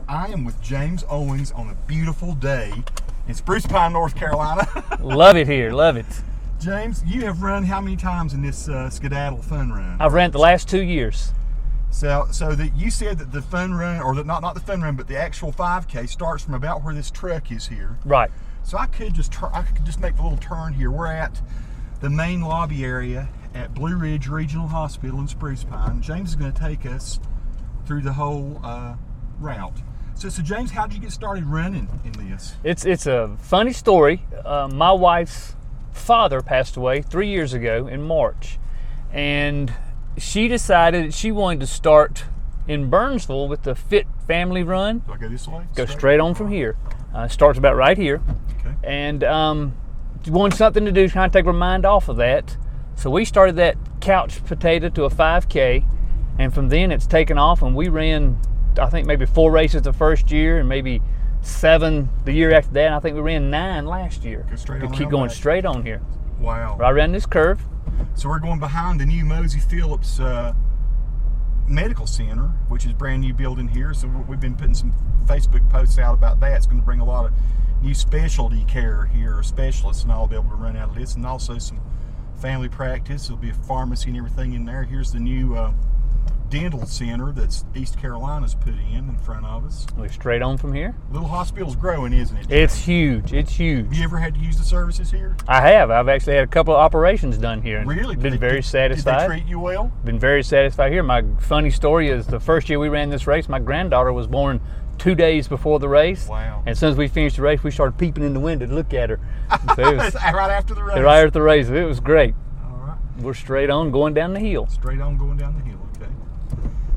I am with James Owings on a beautiful day in Spruce Pine, North Carolina. Love it here, love it. James, you have run how many times in this Skedaddle fun run? I've ran it the last 2 years. So that you said that the fun run, or that not the fun run, but the actual 5K starts from about where this truck is here. Right. So I could just make the little turn here. We're at the main lobby area at Blue Ridge Regional Hospital in Spruce Pine. James is going to take us through the whole route. So James, how did you get started running in this? It's a funny story. My wife's father passed away 3 years ago in March, and she decided she wanted to start in Burnsville with the Fit Family Run. Do I go this way? Go straight on from here. Starts about right here. Okay. And wanted something to do to kind of take our mind off of that. So we started that couch potato to a 5K, and from then it's taken off, and we ran, I think, maybe 4 races the first year and maybe 7 the year after that. And I think we ran 9 last year. Go straight to on keep out going back. straight on here. Wow. Right around this curve. So we're going behind the new Mosey Phillips Medical Center, which is a brand new building here. So we've been putting some Facebook posts out about that. It's going to bring a lot of new specialty care here, specialists and all be able to run out of this, and also some family practice. There'll be a pharmacy and everything in there. Here's the new dental center that's East Carolina's put in front of us. We're straight on from here. Little hospital's growing, isn't it? It's huge. It's huge. Have you ever had to use the services here? I have. I've actually had a couple of operations done here. And Really? Been very satisfied. Did they treat you well? Been very satisfied here. My funny story is the first year we ran this race, my granddaughter was born 2 days before the race. Wow. And as soon as we finished the race, we started peeping in the window to look at her. So it was, right after the race? right after the race. It was great. All right. We're straight on going down the hill. Straight on going down the hill, okay.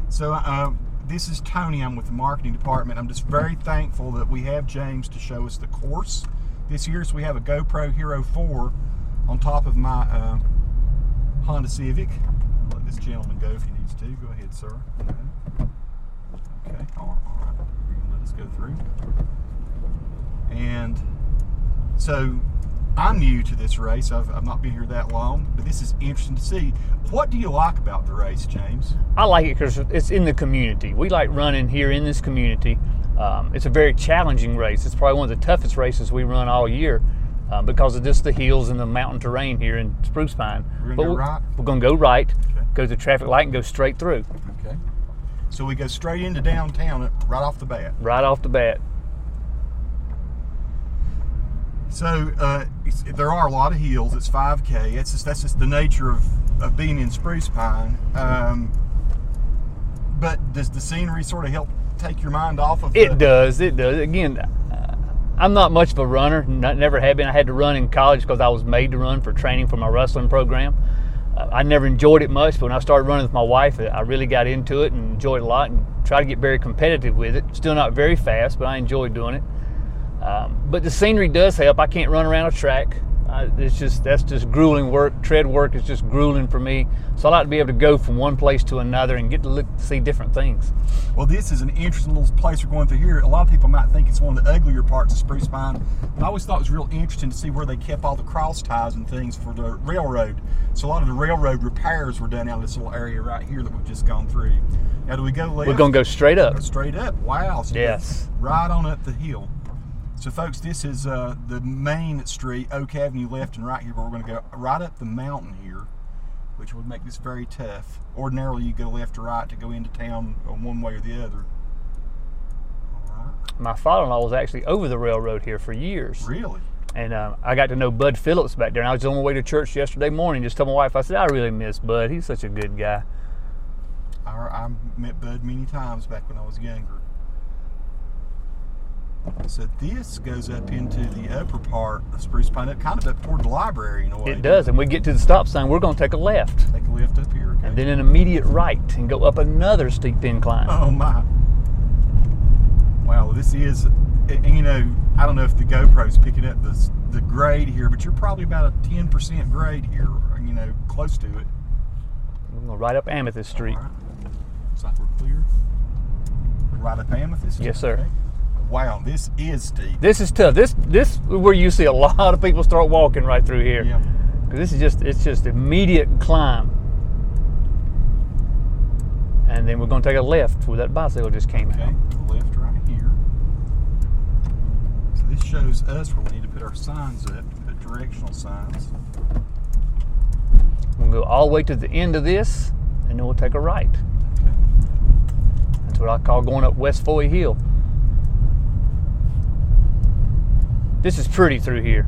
So this is Tony. I'm with the marketing department. I'm just very thankful that we have James to show us the course this year. So we have a GoPro Hero 4 on top of my Honda Civic. I'll let this gentleman go if he needs to. Go ahead, sir. Okay, all right. You're going to let us go through. And so I'm new to this race. I've not been here that long, but this is interesting to see. What do you like about the race, James? I like it because it's in the community. We like running here in this community. It's a very challenging race. It's probably one of the toughest races we run all year because of just the hills and the mountain terrain here in Spruce Pine. We're going to go right? We're going to go right, Okay. go to the traffic light, and go straight through. Okay. So we go straight into downtown right off the bat. Right off the bat. So there are a lot of hills. It's 5K. That's just the nature of being in Spruce Pine. But does the scenery sort of help take your mind off of It does. Again, I'm not much of a runner. Never have been. I had to run in college because I was made to run for training for my wrestling program. I never enjoyed it much, but when I started running with my wife, I really got into it and enjoyed it a lot and tried to get very competitive with it. Still not very fast, but I enjoyed doing it. But the scenery does help. I can't run around a track. That's just grueling work. Tread work is just grueling for me. So I like to be able to go from one place to another and get to see different things. Well, this is an interesting little place we're going through here. A lot of people might think it's one of the uglier parts of Spruce Pine, but I always thought it was real interesting to see where they kept all the cross ties and things for the railroad. So a lot of the railroad repairs were done out of this little area right here that we've just gone through. Now, do we go left? We're going to go straight up. Go straight up. Wow. So Yes. right on up the hill. So folks, this is the main street, Oak Avenue left and right here, but we're going to go right up the mountain here, which would make this very tough. Ordinarily, you go left or right to go into town one way or the other. All right. My father-in-law was actually over the railroad here for years. Really? And I got to know Bud Phillips back there. And I was on my way to church yesterday morning. Just told my wife, I said, I really miss Bud. He's such a good guy. I met Bud many times back when I was younger. So this goes up into the upper part of Spruce Pine, kind of up toward the library in a way. It does. And we get to the stop sign, we're going to take a left. Take a left up here. Okay. And then an immediate right and go up another steep incline. Oh my. Wow, this is, and you know, I don't know if the GoPro's picking up the grade here, but you're probably about a 10% grade here, you know, close to it. We're going right up Amethyst Street. All right. Looks like we're clear. Right up Amethyst? Yes, sir. Okay. Wow, this is steep. This is tough. This is where you see a lot of people start walking right through here. Yeah. This is it's just immediate climb. And then we're going to take a left where that bicycle just came out. Okay, left right here. shows us where we need to put our signs up, put directional signs. We'll go all the way to the end of this, and then we'll take a right. Okay. That's what I call going up West Foy Hill. This is pretty through here.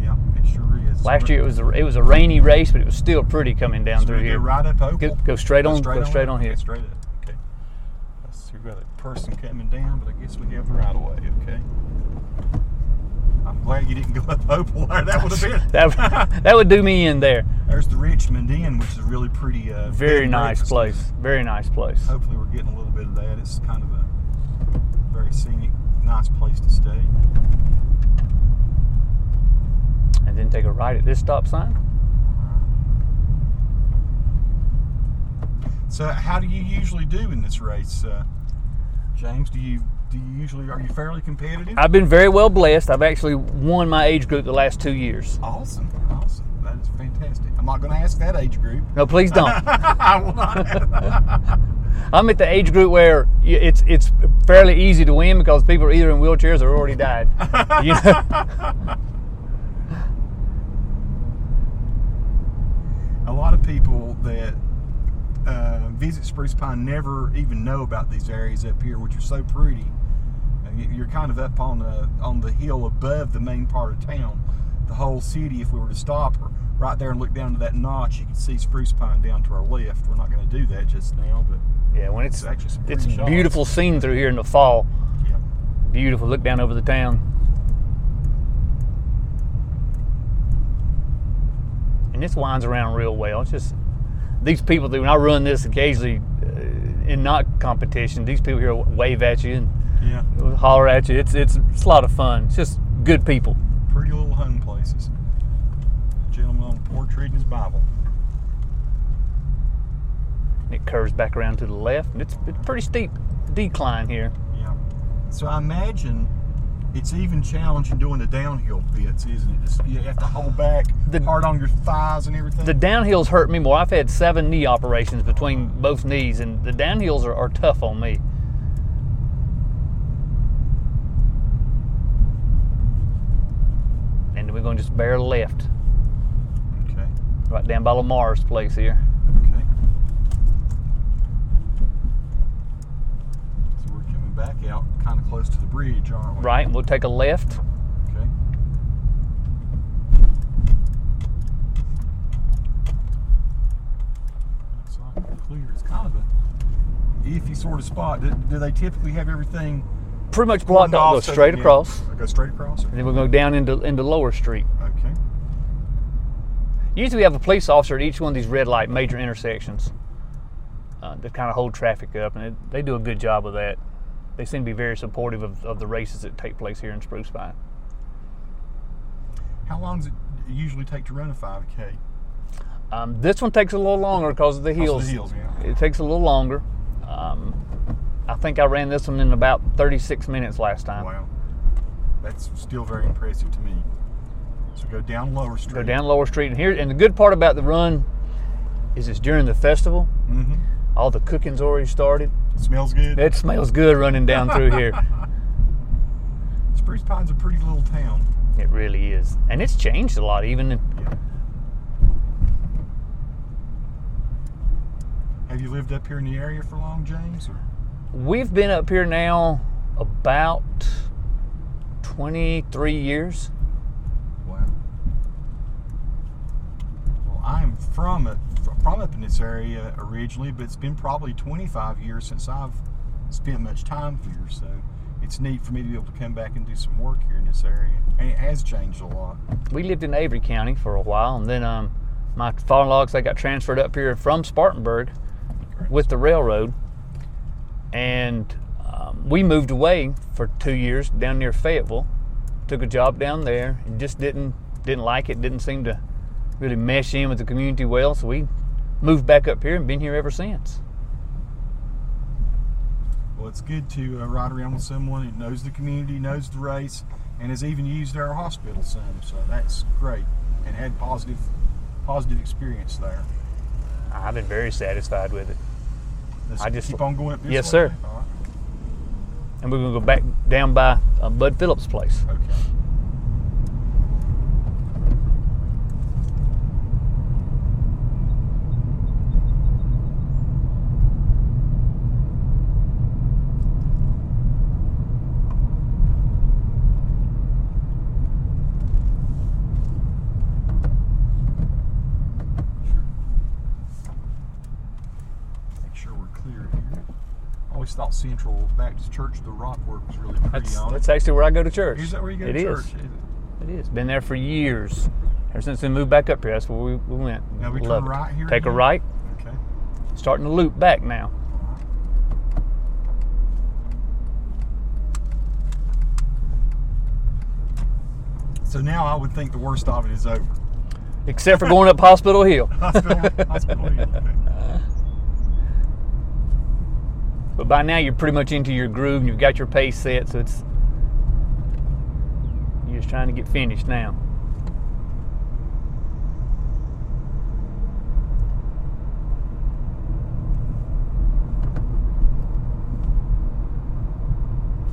Yeah, it sure is. Last year it was a rainy race, but it was still pretty coming down through here. Go right up Opal. Go straight on. Go straight on here. Go straight up. Okay. Let's see, we've got a person coming down, but I guess we have the right of way. Okay. I'm glad you didn't go up Opal there. That would have been that would do me in there. There's the Richmond Inn, which is a really pretty, very nice place. Very nice place. Hopefully, we're getting a little bit of that. It's kind of a very scenic, nice place to stay. And then take a right at this stop sign. So, how do you usually do in this race, James? Do you usually, are you fairly competitive? I've been very well blessed. I've actually won my age group the last 2 years. Awesome. That is fantastic. I'm not going to ask that age group. No, please don't. I will not. I'm at the age group where it's fairly easy to win because people are either in wheelchairs or already died. You know? A lot of people that visit Spruce Pine never even know about these areas up here, which are so pretty. You're kind of up on the hill above the main part of town. The whole city, if we were to stop right there and look down to that notch, you can see Spruce Pine down to our left. We're not going to do that just now, but yeah, when it's actually some it's pretty a beautiful scene through here in the fall. Yeah. Beautiful. Look down over the town. And this winds around real well. It's just these people, when I run this occasionally in not competition, these people here wave at you and holler at you. It's a lot of fun. It's just good people. Pretty little home places. A gentleman on the porch reading his Bible. It curves back around to the left, and it's a pretty steep decline here. Yeah. So I imagine it's even challenging doing the downhill bits, isn't it? Just, you have to hold back hard on your thighs and everything. The downhills hurt me more. I've had 7 knee operations between both knees, and the downhills are tough on me. And we're going to just bear left. Okay. Right down by Lamar's place here. Okay. So we're coming back out kind of close to the bridge, aren't we? Right, and we'll take a left. Okay. Looks like we're clear. It's kind of a iffy sort of spot. Do they typically have everything Pretty much blocked off, go straight across. Go straight across? And then we'll go down into Lower Street. Okay. Usually we have a police officer at each one of these red light major intersections to kind of hold traffic up, and they do a good job of that. They seem to be very supportive of the races that take place here in Spruce Pine. How long does it usually take to run a 5K? This one takes a little longer because of the hills. Because of the hills, yeah. It takes a little longer. I think I ran this one in about 36 minutes last time. Wow. That's still very impressive to me. So go down Lower Street. Go down Lower Street. And the good part about the run is it's during the festival. Mm-hmm. All the cooking's already started. It smells good. It smells good running down through here. Spruce Pine's a pretty little town. It really is. And it's changed a lot, even. Yeah. Have you lived up here in the area for long, James? Or? We've been up here now about 23 years. Wow. Well, I'm from up in this area originally, but it's been probably 25 years since I've spent much time here, so it's neat for me to be able to come back and do some work here in this area. And it has changed a lot. We lived in Avery County for a while, and then my father-in-law, they got transferred up here from Spartanburg with the railroad, and we moved away for 2 years down near Fayetteville. Took a job down there and just didn't like it. Didn't seem to really mesh in with the community well, so we moved back up here and been here ever since. Well, it's good to ride around with someone who knows the community, knows the race, and has even used our hospital some. So that's great, and had positive experience there. I've been very satisfied with it. I just keep on going up this way. Yes, sir. All right. And we're going to go back down by Bud Phillips' place. Okay. thought Central Baptist Church, the rock work was really pretty on it. That's actually where I go to church. Is that where you go to church? It is. Been there for years. Ever since we moved back up here, that's where we went. Now we Love turn it. right here. Take a again? right. Okay. Starting to loop back now. So now I would think the worst of it is over. Except for going up Hospital Hill. Hospital Hill. Okay. But by now you're pretty much into your groove and you've got your pace set, so you're just trying to get finished now.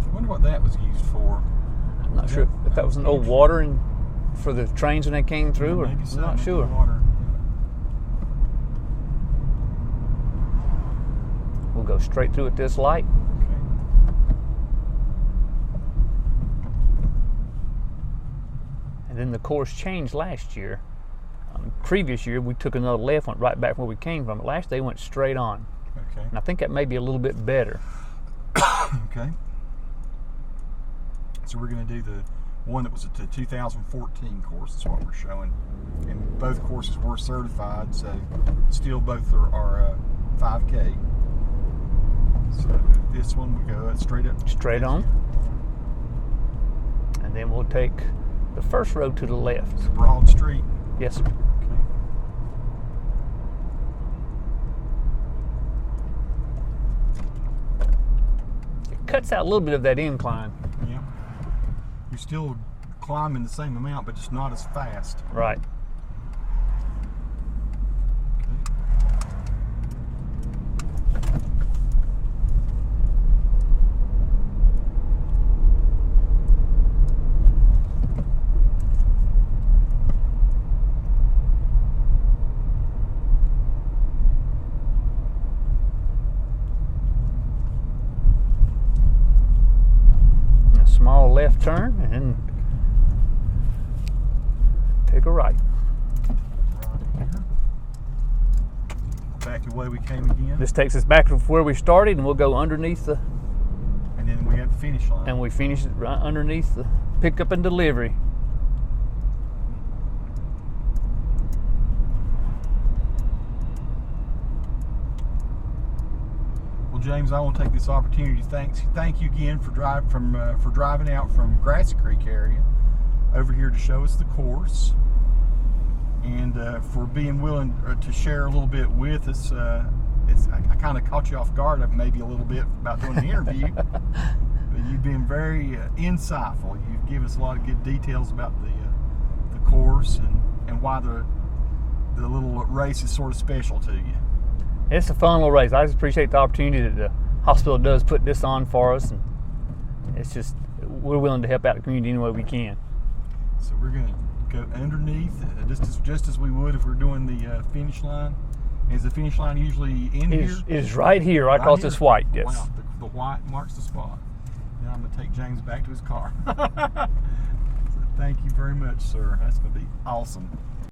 I wonder what that was used for. I'm not sure if that was an old watering for the trains when they came through, or Maybe so, I'm not maybe sure. Water. We'll go straight through at this light. Okay. And then the course changed last year. Previous year we took another left, went right back where we came from. Last day went straight on. Okay. And I think that may be a little bit better. Okay. So we're going to do the one that was the 2014 course is what we're showing. And both courses were certified, so still both are 5K. So this one we go straight up. Straight on. And then we'll take the first road to the left. It's a broad street. Yes, sir. Okay. It cuts out a little bit of that incline. Yeah. You're still climbing the same amount, but just not as fast. Right. Small left turn and take a right. Right here. Back the way we came again. This takes us back to where we started, and we'll go underneath the, And then we have the finish line. and we finish it right underneath the pickup and delivery. Well, James, I want to take this opportunity to thank you again for driving out from Grassy Creek area over here to show us the course, and for being willing to share a little bit with us. I kind of caught you off guard maybe a little bit about doing the interview, but you've been very insightful. You've given us a lot of good details about the course and why the little race is sort of special to you. It's a fun little race. I just appreciate the opportunity that the hospital does put this on for us, and it's just, we're willing to help out the community any way we can. So we're going to go underneath, just as we would if we're doing the finish line. Is the finish line usually in here? It is right here, right across here? this white, yes. Wow, the white marks the spot. Now I'm going to take James back to his car. So thank you very much, sir. That's going to be awesome.